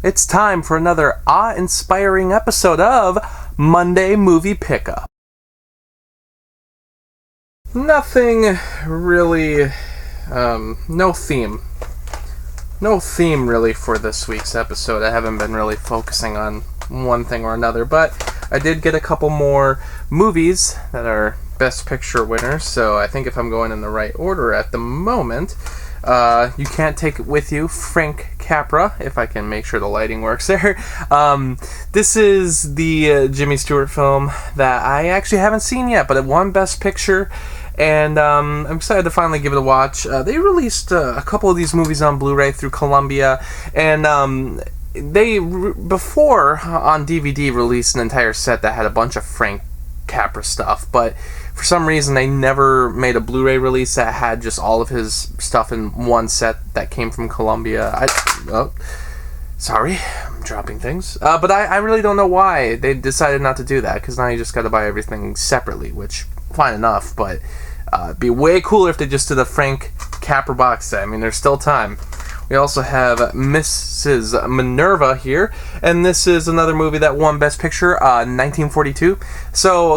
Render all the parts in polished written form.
It's time for another awe-inspiring episode of Monday Movie Pickup. Nothing really, no theme. No theme really for this week's episode. I haven't been really focusing on one thing or another, but I did get a couple more movies that are Best Picture winners, so I think if I'm going in the right order at the moment, You Can't Take It With You, Frank Capra, if I can make sure the lighting works there. This is the Jimmy Stewart film that I actually haven't seen yet, but it won Best Picture, and I'm excited to finally give it a watch. They released a couple of these movies on Blu-ray through Columbia, and they, before on DVD, released an entire set that had a bunch of Frank Capra stuff, but for some reason they never made a Blu-ray release that had just all of his stuff in one set that came from Columbia. Sorry, I'm dropping things. But I really don't know why they decided not to do that, because now you just got to buy everything separately, which, fine enough, but it'd be way cooler if they just did a Frank Capra box set. I mean, there's still time. We also have Mrs. Minerva here, and this is another movie that won Best Picture, 1942. So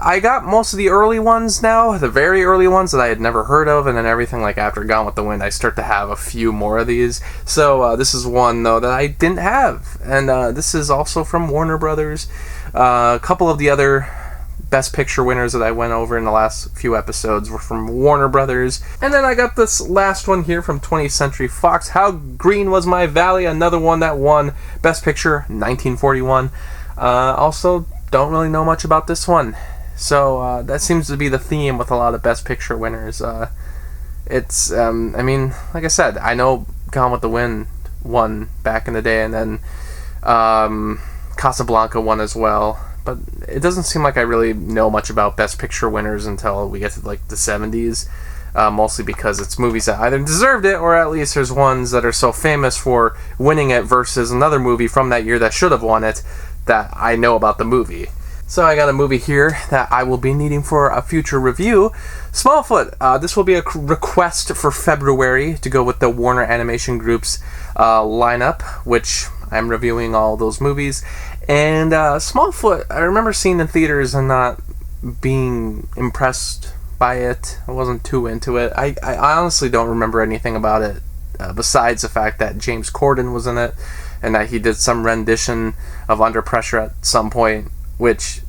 I got most of the early ones now, the very early ones that I had never heard of, and then everything like after Gone with the Wind, I start to have a few more of these. So this is one, though, that I didn't have, and this is also from Warner Brothers. A couple of the other Best Picture winners that I went over in the last few episodes were from Warner Brothers. And then I got this last one here from 20th Century Fox, How Green Was My Valley, another one that won Best Picture, 1941. Also, don't really know much about this one. So that seems to be the theme with a lot of Best Picture winners. It's, I mean, like I said, I know Gone with the Wind won back in the day, and then Casablanca won as well. But it doesn't seem like I really know much about Best Picture winners until we get to like the 70s, mostly because it's movies that either deserved it, or at least there's ones that are so famous for winning it versus another movie from that year that should have won it that I know about the movie. So I got a movie here that I will be needing for a future review. Smallfoot. This will be a request for February to go with the Warner Animation Group's lineup, which I'm reviewing all those movies. And Smallfoot, I remember seeing in theaters and not being impressed by it. I wasn't too into it. I honestly don't remember anything about it besides the fact that James Corden was in it and that he did some rendition of Under Pressure at some point, which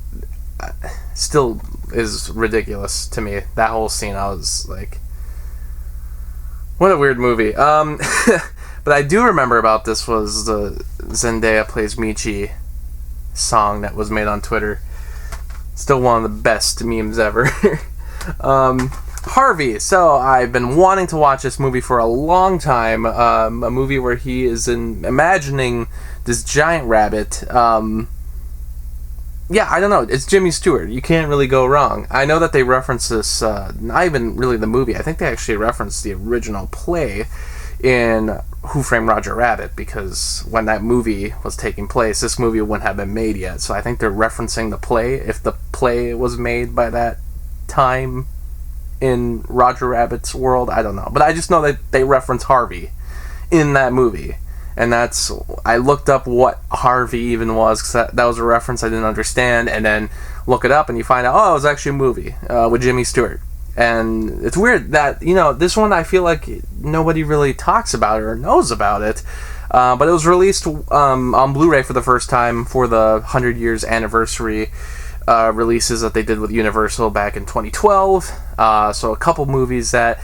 still is ridiculous to me. That whole scene, I was like, what a weird movie. But I do remember about this was the Zendaya Plays Michi song that was made on Twitter. Still one of the best memes ever. Harvey. So I've been wanting to watch this movie for a long time. A movie where he is imagining this giant rabbit. Yeah, I don't know. It's Jimmy Stewart. You can't really go wrong. I know that they reference this, not even really the movie. I think they actually referenced the original play in Who Framed Roger Rabbit, because when that movie was taking place, this movie wouldn't have been made yet. So I think they're referencing the play, if the play was made by that time in Roger Rabbit's world. I don't know. But I just know that they reference Harvey in that movie. And I looked up what Harvey even was, because that was a reference I didn't understand, and then look it up and you find out, oh, it was actually a movie with Jimmy Stewart. And it's weird that, this one I feel like nobody really talks about it or knows about it. But it was released on Blu-ray for the first time for the 100 years anniversary releases that they did with Universal back in 2012. So a couple movies that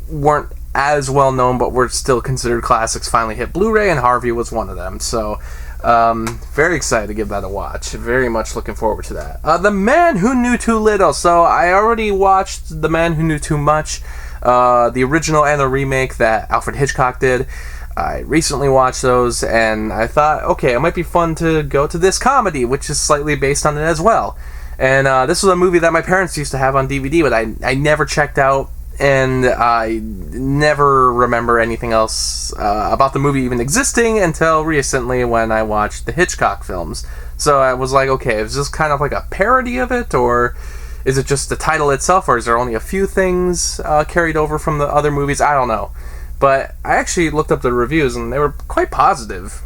weren't as well known but were still considered classics finally hit Blu-ray, and Harvey was one of them. So very excited to give that a watch. Very much looking forward to that. The Man Who Knew Too Little. So I already watched The Man Who Knew Too Much, the original and the remake that Alfred Hitchcock did. I recently watched those, and I thought, okay, it might be fun to go to this comedy, which is slightly based on it as well. And this was a movie that my parents used to have on DVD, but I never checked out, and I never remember anything else about the movie even existing until recently when I watched the Hitchcock films. So I was like, okay, is this kind of like a parody of it, or is it just the title itself, or is there only a few things carried over from the other movies? I don't know. But I actually looked up the reviews, and they were quite positive,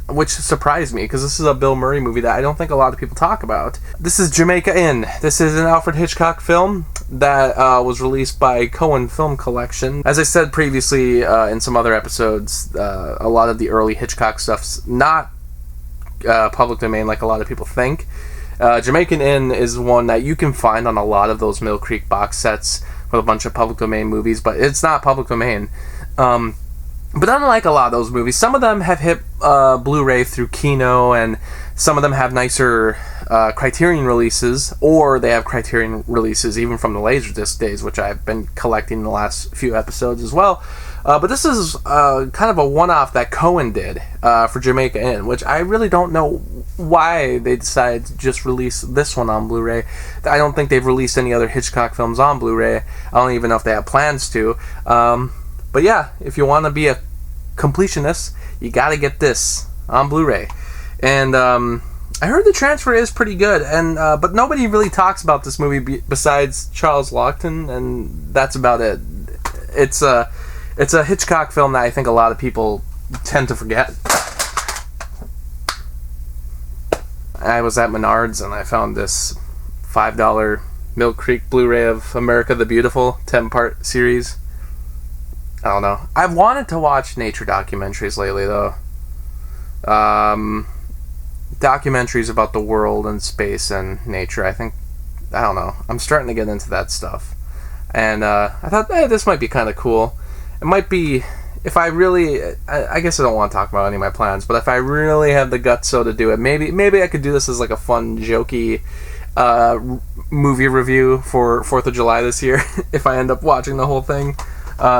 which surprised me, because this is a Bill Murray movie that I don't think a lot of people talk about. This is Jamaica Inn. This is an Alfred Hitchcock film that was released by Cohen Film Collection. As I said previously in some other episodes, a lot of the early Hitchcock stuff's not public domain like a lot of people think. Jamaican Inn is one that you can find on a lot of those Mill Creek box sets with a bunch of public domain movies, but it's not public domain. But unlike a lot of those movies, some of them have hit Blu-ray through Kino, and some of them have nicer Criterion releases, or they have Criterion releases even from the Laserdisc days, which I've been collecting in the last few episodes as well. But this is kind of a one-off that Cohen did for Jamaica Inn, which I really don't know why they decided to just release this one on Blu-ray. I don't think they've released any other Hitchcock films on Blu-ray. I don't even know if they have plans to. But yeah, if you want to be a completionist, you gotta get this on Blu-ray. And I heard the transfer is pretty good, and but nobody really talks about this movie besides Charles Laughton, and that's about it. It's a Hitchcock film that I think a lot of people tend to forget. I was at Menards and I found this $5 Mill Creek Blu-ray of America the Beautiful 10-part series. I don't know. I've wanted to watch nature documentaries lately, though. Documentaries about the world and space and nature. I don't know. I'm starting to get into that stuff. And I thought, hey, this might be kind of cool. It might be, if I really, I guess I don't want to talk about any of my plans, but if I really have the guts so to do it, maybe I could do this as like a fun, jokey movie review for 4th of July this year, if I end up watching the whole thing.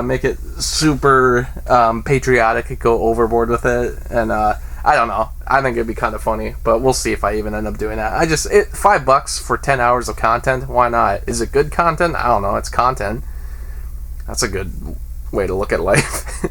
Make it super patriotic, go overboard with it, and I don't know. I think it'd be kind of funny, but we'll see if I even end up doing that. $5 for 10 hours of content, why not? Is it good content? I don't know, it's content. That's a good way to look at life.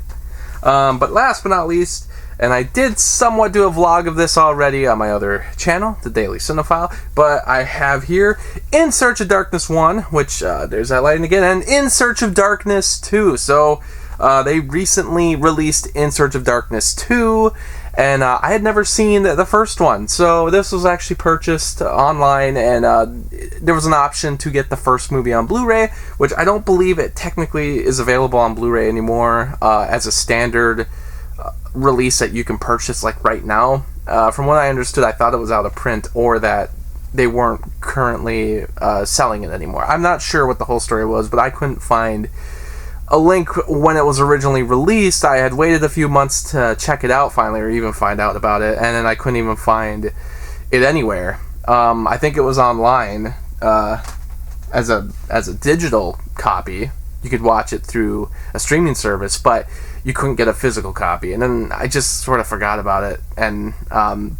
But last but not least, and I did somewhat do a vlog of this already on my other channel, The Daily Cinephile, but I have here In Search of Darkness 1, which, there's that lighting again, and In Search of Darkness 2. So, they recently released In Search of Darkness 2, and I had never seen the first one, so this was actually purchased online, and there was an option to get the first movie on Blu-ray, which I don't believe it technically is available on Blu-ray anymore as a standard release that you can purchase like right now. From what I understood, I thought it was out of print, or that they weren't currently selling it anymore. I'm not sure what the whole story was, but I couldn't find a link when it was originally released. I had waited a few months to check it out finally, or even find out about it, and then I couldn't even find it anywhere. I think it was online as a digital copy. You could watch it through a streaming service, but you couldn't get a physical copy. And then I just sort of forgot about it. And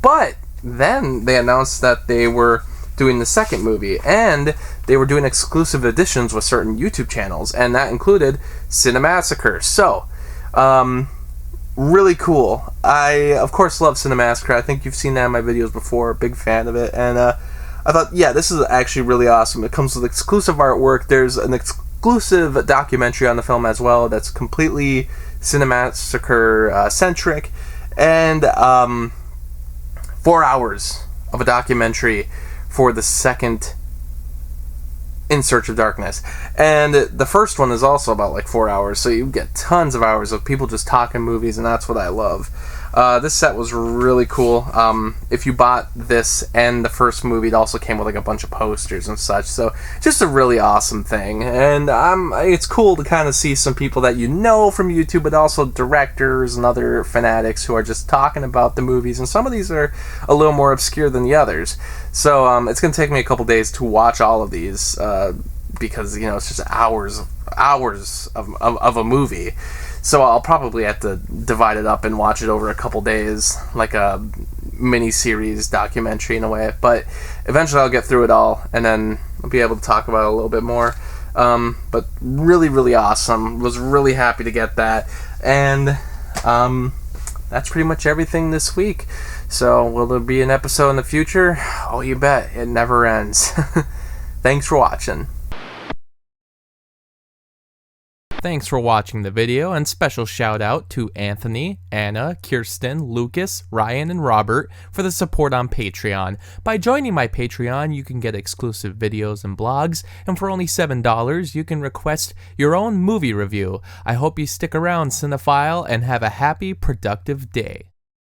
but then they announced that they were doing the second movie, and they were doing exclusive editions with certain YouTube channels, and that included Cinemassacre. So, really cool. I, of course, love Cinemassacre. I think you've seen that in my videos before. Big fan of it. And I thought, yeah, this is actually really awesome. It comes with exclusive artwork. There's an exclusive documentary on the film as well that's completely Cinemassacre-centric. And 4 hours of a documentary for the second In Search of Darkness. And the first one is also about like 4 hours, so you get tons of hours of people just talking movies, and that's what I love. This set was really cool. If you bought this and the first movie, it also came with like a bunch of posters and such, so just a really awesome thing. And it's cool to kind of see some people that you know from YouTube, but also directors and other fanatics who are just talking about the movies, and some of these are a little more obscure than the others. So it's going to take me a couple days to watch all of these, because, you know, it's just hours of a movie. So I'll probably have to divide it up and watch it over a couple days, like a mini-series documentary in a way. But eventually I'll get through it all, and then I'll be able to talk about it a little bit more. But really, really awesome. Was really happy to get that. And that's pretty much everything this week. So will there be an episode in the future? Oh, you bet. It never ends. Thanks for watching. Thanks for watching the video, and special shout out to Anthony, Anna, Kirsten, Lucas, Ryan, and Robert for the support on Patreon. By joining my Patreon, you can get exclusive videos and blogs, and for only $7, you can request your own movie review. I hope you stick around, cinephile, and have a happy, productive day.